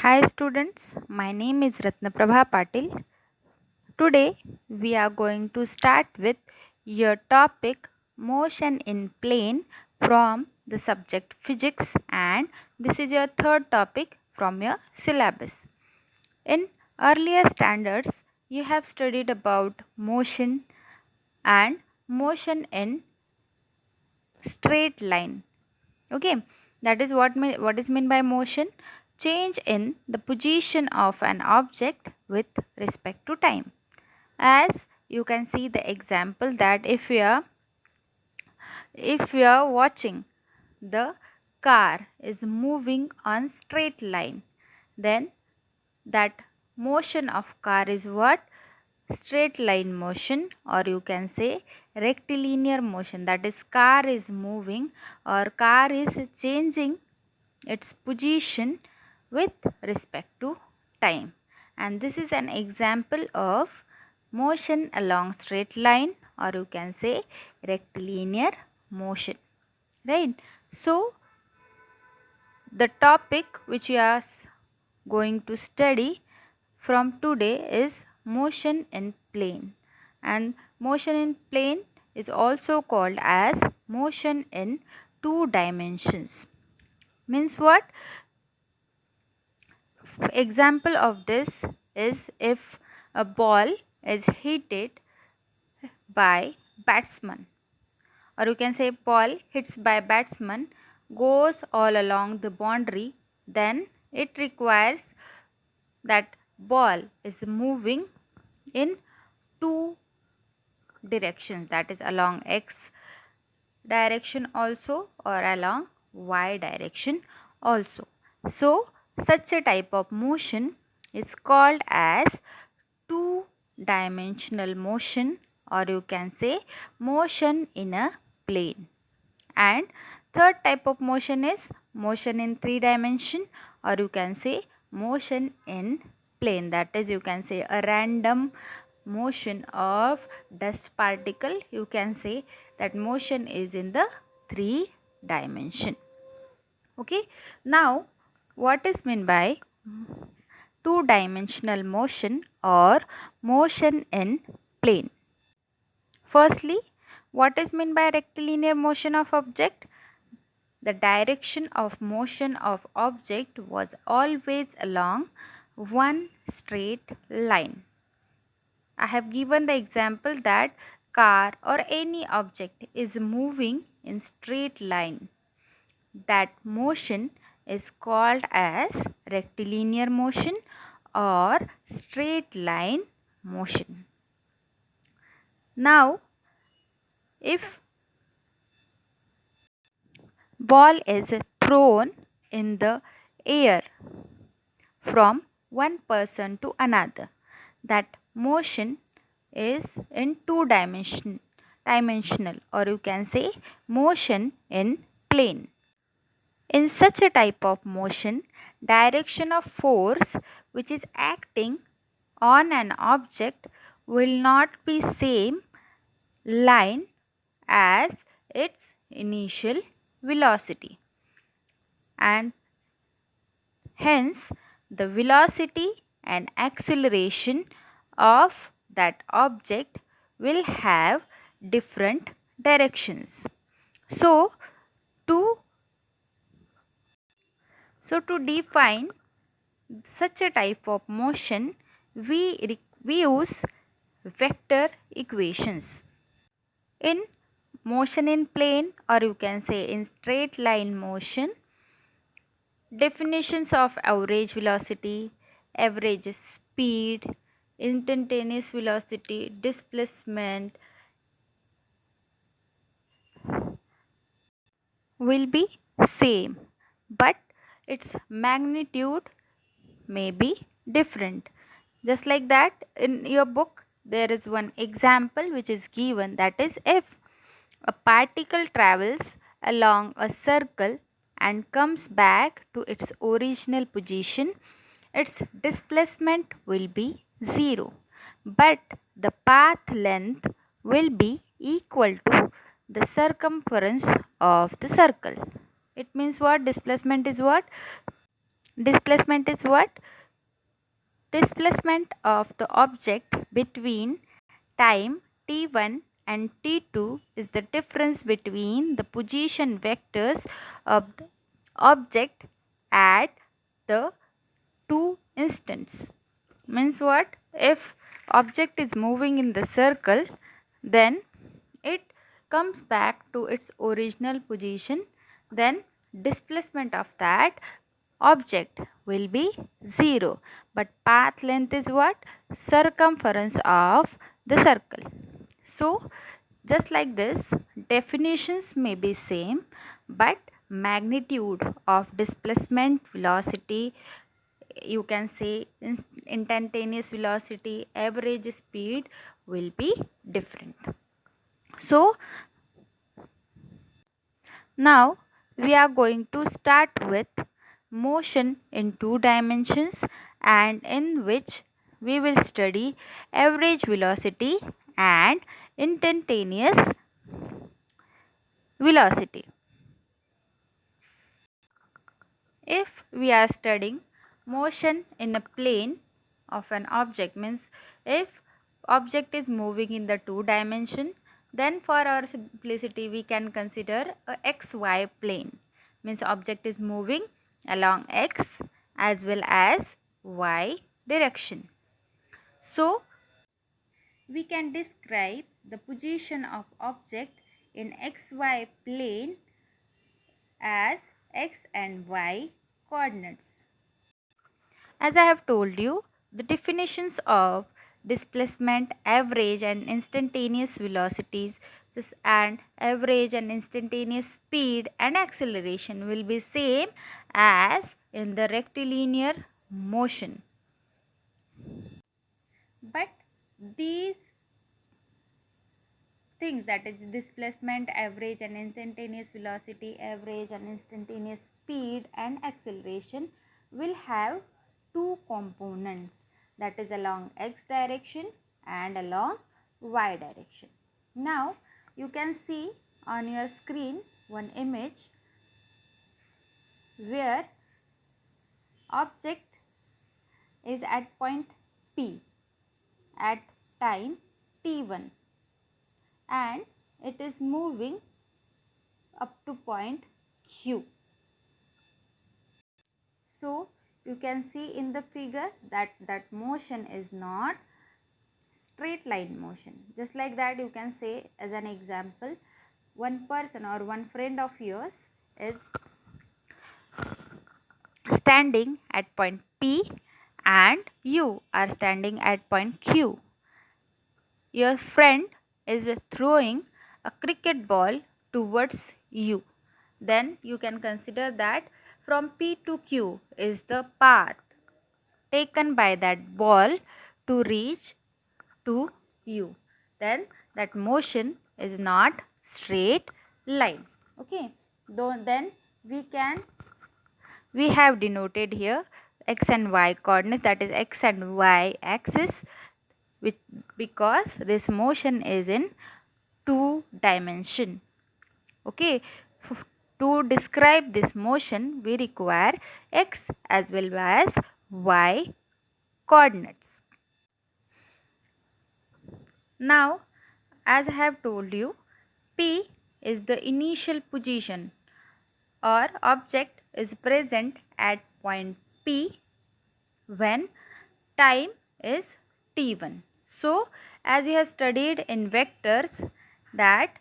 Hi students, my name is Ratnaprabha Patil. Today we are going to start with your topic motion in plane from the subject physics, and this is your third topic from your syllabus. In earlier standards you have studied about motion and motion in straight line. Okay, that is what is meant by motion: change in the position of an object with respect to time. As you can see the example that if you are watching the car is moving on straight line, then that motion of car is what? Straight line motion, or you can say rectilinear motion. That is, car is moving or car is changing its position with respect to time. And this is an example of motion along straight line, or you can say rectilinear motion, right? So the topic which we are going to study from today is motion in plane, and motion in plane is also called as motion in two dimensions. Means what? Example of this is if a ball is hit by batsman, or you can say ball hits by batsman goes all along the boundary, then it requires that ball is moving in two directions, that is along x direction also or along y direction also. So such a type of motion is called as two dimensional motion, or you can say motion in a plane. And third type of motion is motion in three dimension, or you can say motion in plane. That is, you can say a random motion of dust particle. You can say that motion is in the three dimension. Okay, now what is meant by two dimensional motion or motion in plane? Firstly, what is meant by rectilinear motion of object? The direction of motion of object was always along one straight line. I have given the example that car or any object is moving in straight line. That motion is called as rectilinear motion or straight line motion. Now, if ball is thrown in the air from one person to another, that motion is in dimensional, or you can say motion in plane. In such a type of motion, direction of force which is acting on an object will not be same line as its initial velocity, and hence the velocity and acceleration of that object will have different directions. So to to define such a type of motion, we use vector equations. In motion in plane, or you can say in straight line motion, definitions of average velocity, average speed, instantaneous velocity, displacement will be same, but its magnitude may be different. Just like that, in your book there is one example which is given, that is, if a particle travels along a circle and comes back to its original position, its displacement will be 0, but the path length will be equal to the circumference of the circle. It means what? Displacement is what? Displacement is what? Displacement of the object between time t1 and t2 is the difference between the position vectors of the object at the two instants. Means what? If object is moving in the circle, then it comes back to its original position, then displacement of that object will be 0, but path length is what? Circumference of the circle. So just like this, definitions may be same, but magnitude of displacement, velocity, you can say instantaneous velocity, average speed will be different. So now we are going to start with motion in two dimensions, and in which we will study average velocity and instantaneous velocity. If we are studying motion in a plane of an object, means if object is moving in the two dimension, then for our simplicity we can consider a xy plane, means object is moving along x as well as y direction. So we can describe the position of object in xy plane as x and y coordinates. As I have told you, the definitions of displacement, average and instantaneous velocities and average and instantaneous speed and acceleration will be same as in the rectilinear motion. But these things, that is displacement, average and instantaneous velocity, average and instantaneous speed and acceleration, will have two components, that is along x direction and along y direction. Now you can see on your screen one image where object is at point P at time t1 and it is moving up to point Q. So you can see in the figure that motion is not straight line motion. Just like that, you can say as an example, one person or one friend of yours is standing at point P and you are standing at point Q. Your friend is throwing a cricket ball towards you. Then you can consider that from P to Q is the path taken by that ball to reach to you. Then that motion is not straight line. Okay. Then we have denoted here x and y coordinates, that is x and y axis, which because this motion is in two dimension. Okay, to describe this motion we require x as well as y coordinates. Now as I have told you, P is the initial position or object is present at point P when time is t1. So as we have studied in vectors that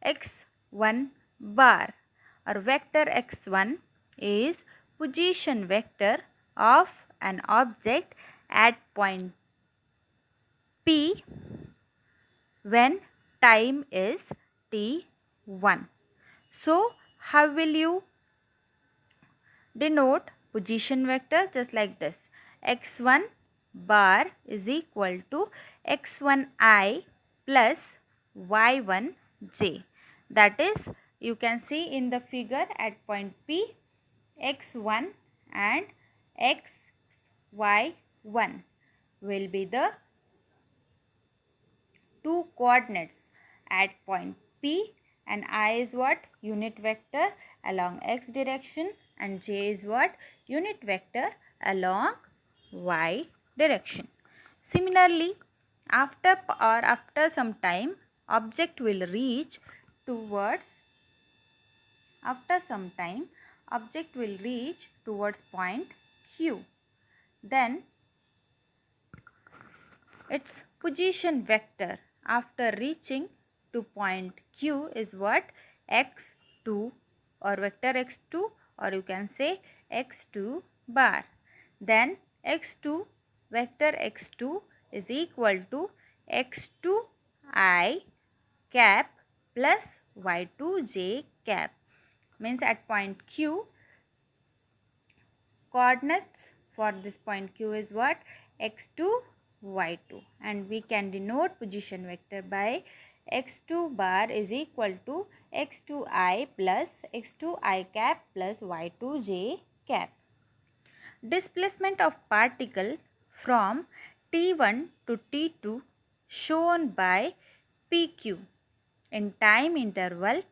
x1 bar or vector x1 is position vector of an object at point P when time is t1. So how will you denote position vector? Just like this, x1 bar is equal to x1I plus y1j. That is, you can see in the figure at point P, x1 and xy1 will be the two coordinates at point P, and I is what? Unit vector along x direction, and j is what? Unit vector along y direction. Similarly, after some time, object will reach towards point q. Then its position vector after reaching to point q is what? x2 or vector x2, or you can say x2 bar. Then vector x2 is equal to x2I cap plus y2j cap. Means at point q, coordinates for this point q is what? x2, y2, and we can denote position vector by x2 bar is equal to x2I plus x2I cap plus y2j cap. Displacement of particle from T1 to T2 shown by PQ in time interval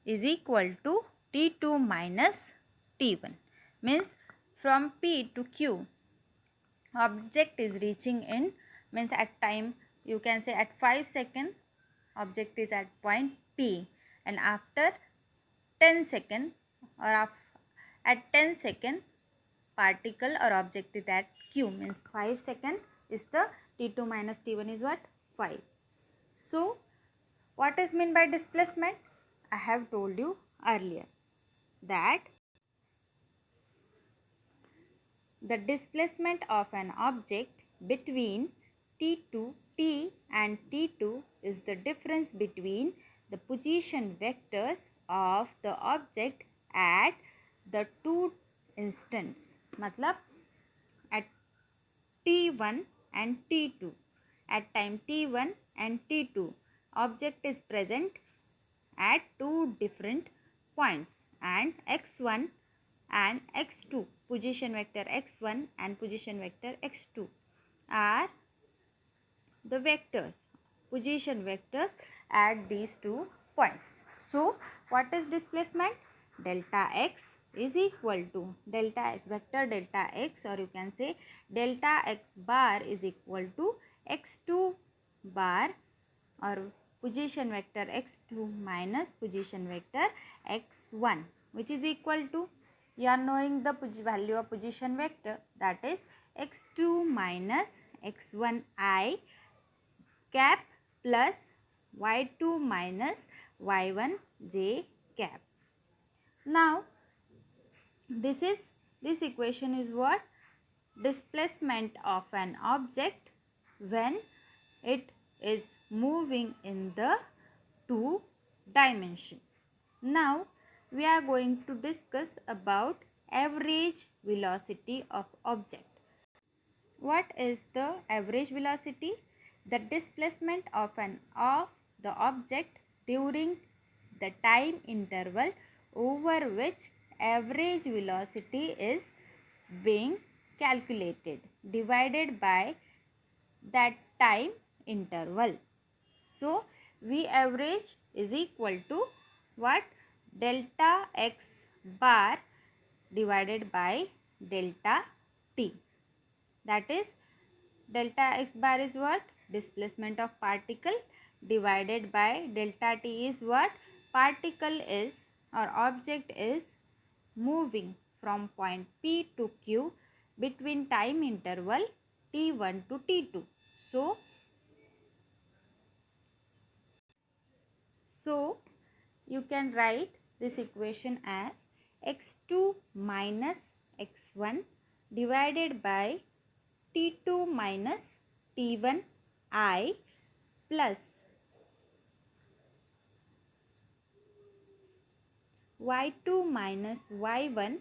is equal to T2 minus T1. Means from P to Q, object is reaching in, means at time, you can say at 5 seconds object is at point P, and after 10 seconds or at 10 seconds particle or object is at Q, means 5 seconds is the T2 minus T1 is what? 5. So what is meant by displacement? I have told you earlier that the displacement of an object between T and T2 is the difference between the position vectors of the object at the two instants. मतलब at T1 and T2. At time T1 and T2, object is present at two different points, and x1 and x2, position vector x1 and position vector x2 are the vectors, position vectors at these 2 points. So what is displacement? Delta x is equal to delta x, vector delta x, or you can say delta x bar is equal to x2 bar or position vector x2 minus position vector x1, which is equal to, you are knowing the value of position vector, that is x2 minus x1I cap plus y2 minus y1j cap. Now this equation is what? Displacement of an object when it is moving in the 2 dimension. Now we are going to discuss about average velocity of object. What is the average velocity? The displacement of the object during the time interval over which average velocity is being calculated, divided by that time interval. So V average is equal to what? Delta x bar divided by delta t. That is, delta x bar is what? Displacement of particle, divided by delta t is what? Particle is, or object is moving from point P to Q between time interval T1 to T2. So you can write this equation as x2 minus x1 divided by T2 minus T1I plus y2 minus y1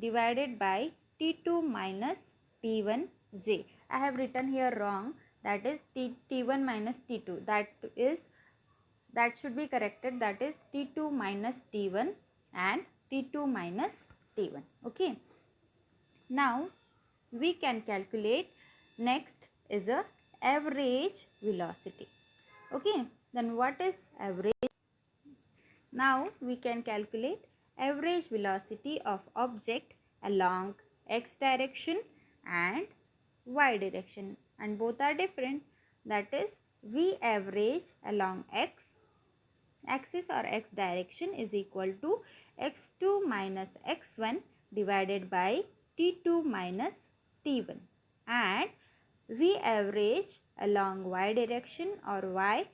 divided by T2 minus T1j. I have written here wrong, that is T1 minus T2, that should be corrected, that is T2 minus T1 and T2 minus T1. Okay. Now we can calculate, next is a average velocity. Okay. Then what is average? Now we can calculate average velocity of object along x direction and y direction, and both are different. That is, v average along x axis or x direction is equal to x2 minus x1 divided by t2 minus t1, and v average along y direction or y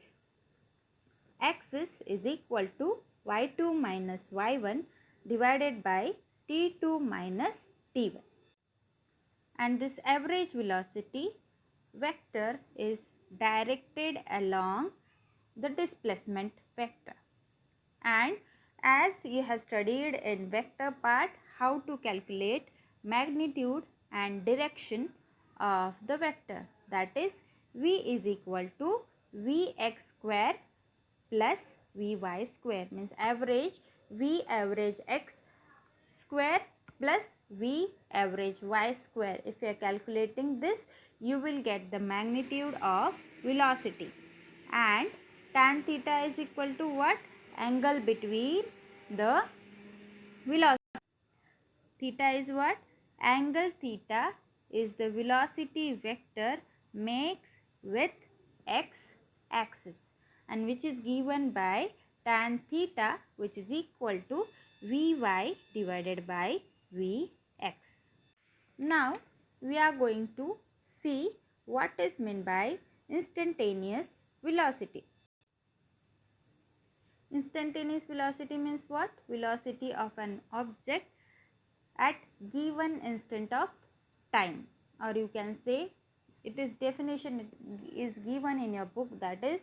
axis is equal to y2 minus y1 divided by t2 minus t1, and this average velocity vector is directed along the displacement vector. And as you have studied in vector part how to calculate magnitude and direction of the vector, that is v is equal to vx square plus vy square, means average v average x square plus v average y square. If you are calculating this, you will get the magnitude of velocity, and tan theta is equal to what? Angle between the velocity. Theta is what? Angle theta is the velocity vector makes with x axis, and which is given by tan theta, which is equal to vy divided by vx. Now we are going to see what is meant by instantaneous velocity. Instantaneous velocity means what? Velocity of an object at given instant of time, or you can say it is definition is given in your book, that is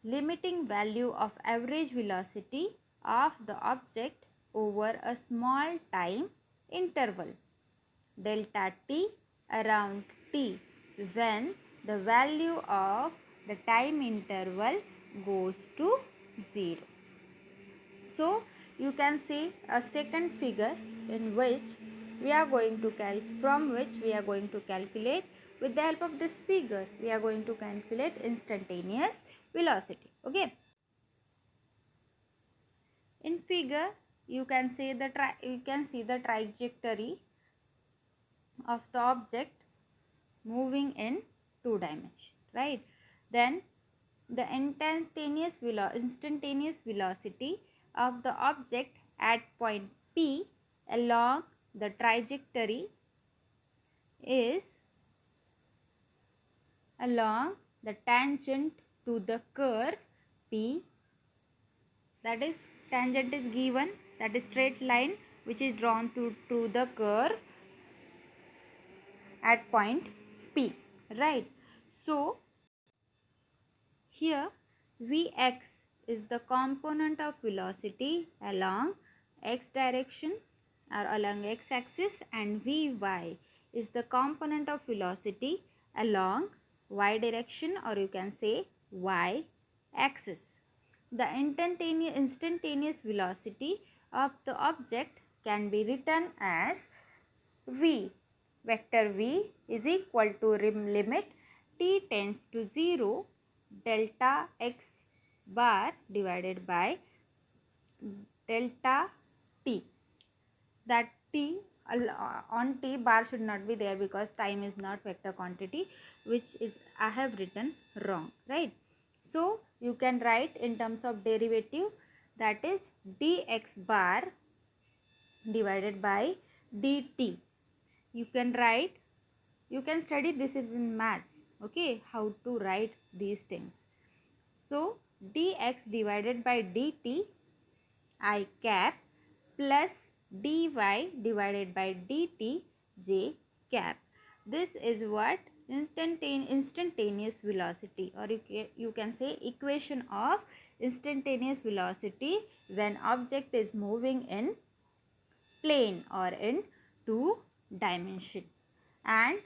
limiting value of average velocity of the object over a small time interval delta t around t when the value of the time interval goes to 0. So you can see a second figure in which we are going to calculate with the help of this figure, we are going to calculate instantaneous velocity. Okay. In figure you can see the trajectory of the object moving in 2 dimensions, right? Then the instantaneous velocity of the object at point P along the trajectory is along the tangent to the curve P, that is tangent is given, that is straight line which is drawn to the curve at point P, right? So here Vx is the component of velocity along x direction or along x axis, and Vy is the component of velocity along y direction, or you can say y axis. The instantaneous velocity of the object can be written as v. Vector v is equal to limit t tends to 0 delta x bar divided by delta t. That t on t bar should not be there because time is not vector quantity, which is I have written wrong, right? So you can write in terms of derivative, that is dx bar divided by dt. You can write, you can study this is in maths, okay, how to write these things. So dx divided by dt I cap plus dy divided by dt j cap. This is what instantaneous velocity, or you can say equation of instantaneous velocity when object is moving in plane or in 2 dimension. And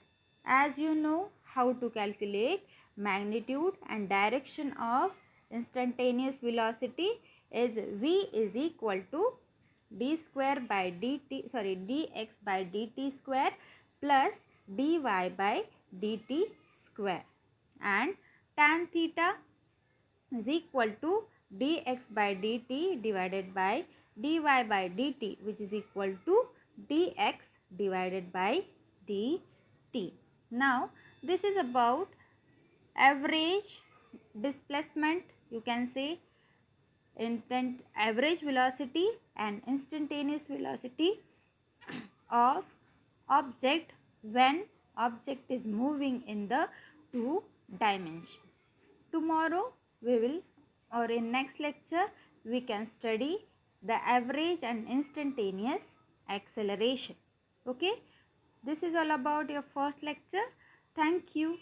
as you know how to calculate magnitude and direction of instantaneous velocity is v is equal to d square by dt, dx by dt square plus dy by dt square, and tan theta is equal to dx by dt divided by dy by dt, which is equal to dx divided by dt. Now this is about average displacement, you can say average velocity and instantaneous velocity of object when object is moving in the two dimension. Tomorrow we will, or in next lecture, we can study the average and instantaneous acceleration. Okay, this is all about your first lecture. Thank you.